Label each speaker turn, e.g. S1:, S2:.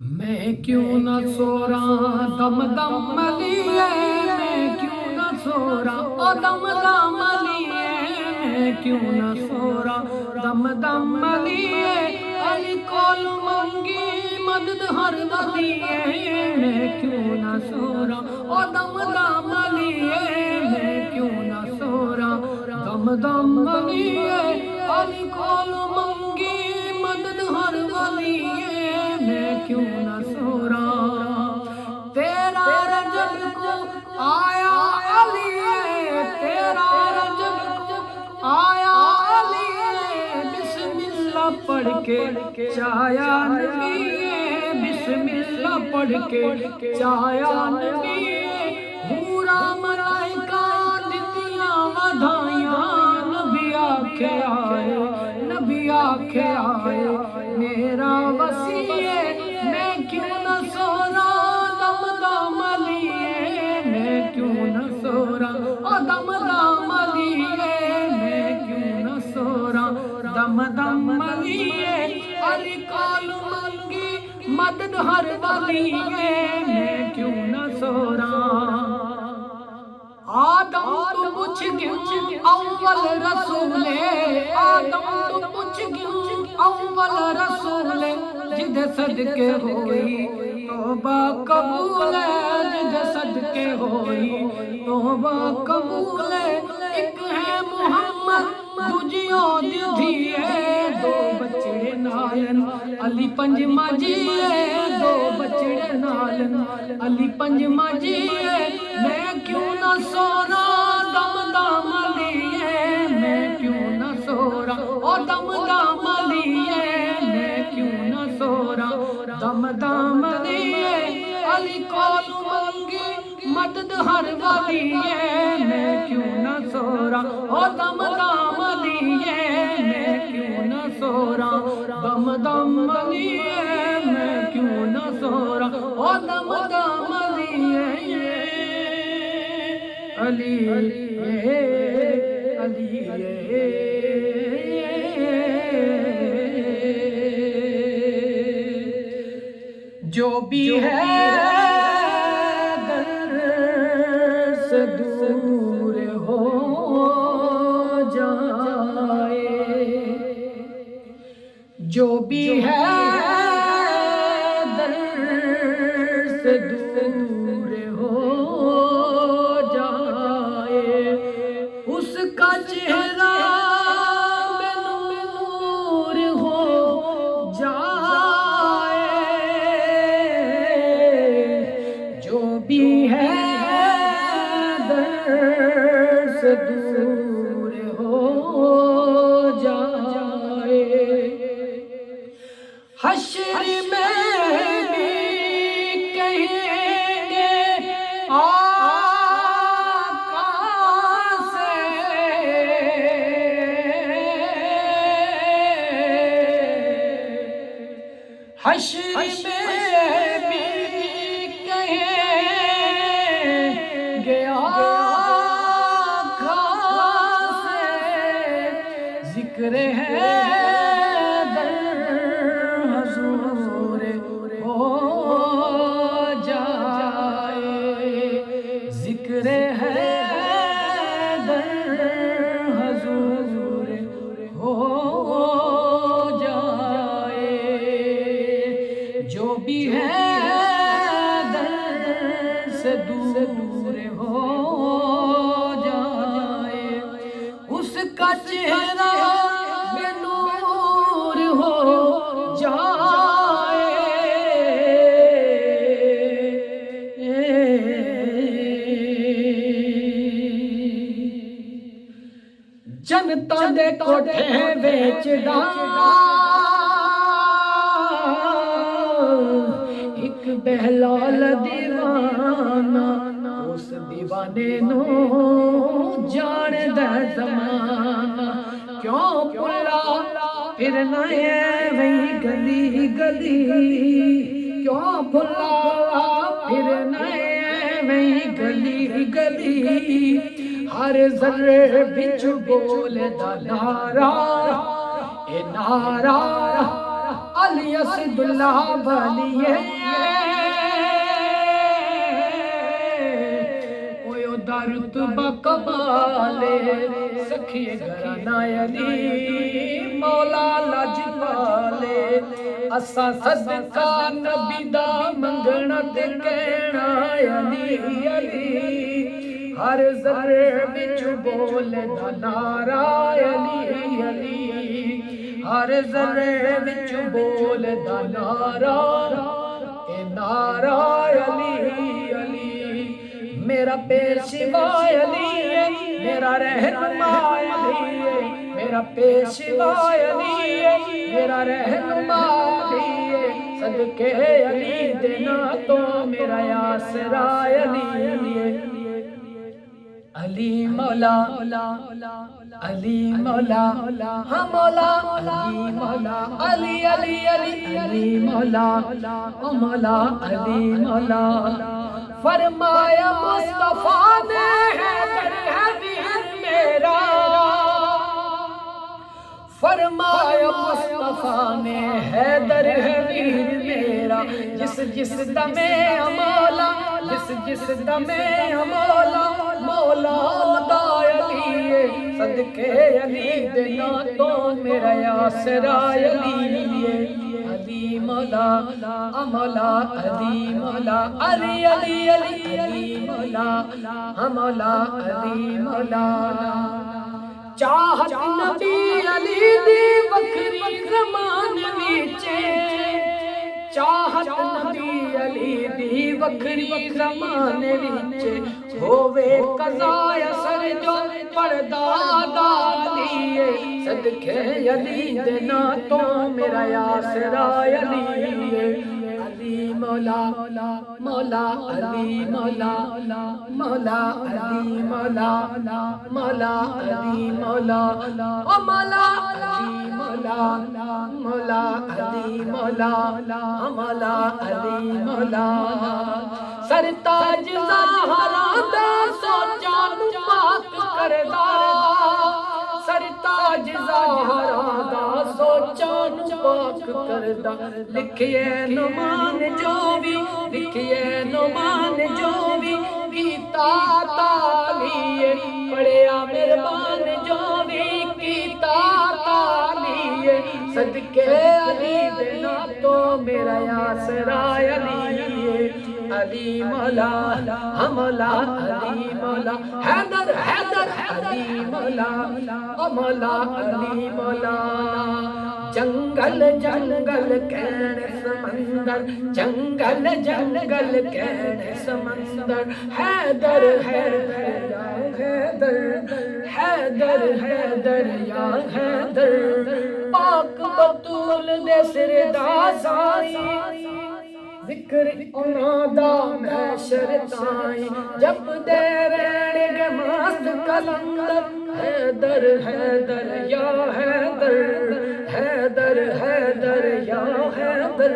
S1: میں کیوں نہ سو رہا دم دم لیے، میں کیوں نہ سو رہا او دم دم لیے، میں کیوں نہ سو رہا دم دم لیے، علی کول منگی مدد ہر ولیے، میں کیوں نہ سو رہا او دم دم لیے، میں کیوں نہ سو رہا دم دم لیے، علی کول منگی مدد ہر ولیے، میں کیوں نہ سو رہا تیرا رجب کو آیا علی، تیرا رجب کو آیا علی، بسم اللہ پڑھ کے چایا نبی، بسم اللہ پڑھ کے چایا نبی، حورا ملائکہ دتیاں ودھائیاں، نبی آکھے آئے، نبی آکھے آئے میرا وسیع، میں کیوں نہ سو رہا دم دم لیے، میں کیوں نہ سو رہا او دم دم لیے، میں کیوں نہ سو رہا دم دم لیے، علی کول منگی مدد ہر ولیے، میں کیوں نہ سو رہا آدم تو پوچھ گن اول رسول، آدم تو پوچھ گن اول رسول، جد صدقے ہوئی توبہ قبول، جد صدقے ہوئی توبہ قبول، ایک ہے محمد دوجیوں ددھیے، دو بچڑے نالن علی پنج ماجیے، دو بچڑے نالن علی پنج ماجیے، میں کیوں نہ سو رہا دم دم لیے، میں کیوں نہ سو رہا او دم دم لیے، میں کیوں نہ سو رہا دم دم لیے، علی کول منگی مدد ہر ولیے، میں کیوں نہ سو رہا او دم دم لیے، میں کیوں نہ سو رہا دم دم لیے، میں کیوں نہ سو رہا او دم دم لیے، علی علی جو بھی ہے در سے دور ہو جائے، جو بھی ہے در سے دور ہو جائے، اس کا چہرہ میں نور ہو جائے، جو بھی ہے در سے دور ہو جائے، حشر میں بھی کہیں گے آقا سے، حشر میں بھی کہیں گے آقا سے، ذکر ہے حضور ہو جائے، ذکر ہے در حضور ہو جائے، جو بھی ہے در سے دور ہو جائے، اس کا چہرہ میں نور ہو جائے، جنتا دے کوٹھے ویچدا ایک بہلول دیوانہ، اس دیوانے نو جان دے زمانہ، کیوں پلا پھرنا ہے وہی گلی گلی، کیوں پلا پھرنا ہے وہی گلی گلی، ہر ذرے بچ بول دا نعرہ، اے نعرہ علی اسد اللہ بھلیے اویو دارت بکمالے سکھیے گھرانہ علی مولا لاجپالے اساں صدقہ نبی دا منگنا تے کہنا علی علی ہر ذرے وچ بولے دا نعرہ علی علی ہر ذرے وچ بولے دا نعرہ اے نعرہ علی علی میرا پیشوا علی ہے میرا رہنما علی ہے میرا پیشوا علی ہے میرا رہنما علی ہے صدقے علی دینا تو میرا آسرا علی ہے علی مولا علی مولا ہاں مولا علی مولا علی علی علی علی مولا او مولا علی مولا فرمایا مصطفیٰ نے حیدر ہے ویر میرا فرمایا مصطفیٰ نے حیدر ہے ویر میرا جس جس دمے مولا جس جس دمے مولا مولا دا علی صدقے علی دینا تو میرا آسرا علی علی مولا مولا علی مولا علی علی علی علی مولا مولا علی مولا چاہت نبی علی دی وکری زمان وچے چاہت نبی علی دی وکری زمان وچے ہووے قضا اثر جو پردہ دالیے صدقے علی دینا تو میرا آسرا علی علی مولا مولا علی مولا مولا علی مولا مولا علی مولا او مولا علی مولا مولا علی مولا مولا علی مولا سرتاج زہرا دا سوچا نو پاک کردا سرتاج زہرا دا سوچا نو پاک کردا لکھیے نعمان جو بھی لکھیے نعمان جو بھی کیتا تالیے پڑھیا مہربان جو بھی کیتا تالیے صدقے علی دینا تو میرا آسرا علی علی مولا مولا علی مولا حیدر حیدر علی مولا مولا علی مولا جنگل جنگل کہنے سمندر جنگل جنگل کہنے سمندر حیدر حیدر یا حیدر حیدر حیدر یا حیدر پاک بطول دے سر دا سائی ذکر انہاں دا محشر تائیں جب دے رہنے مست کلندر حیدر حیدر یا حیدر حیدر حیدر یا حیدر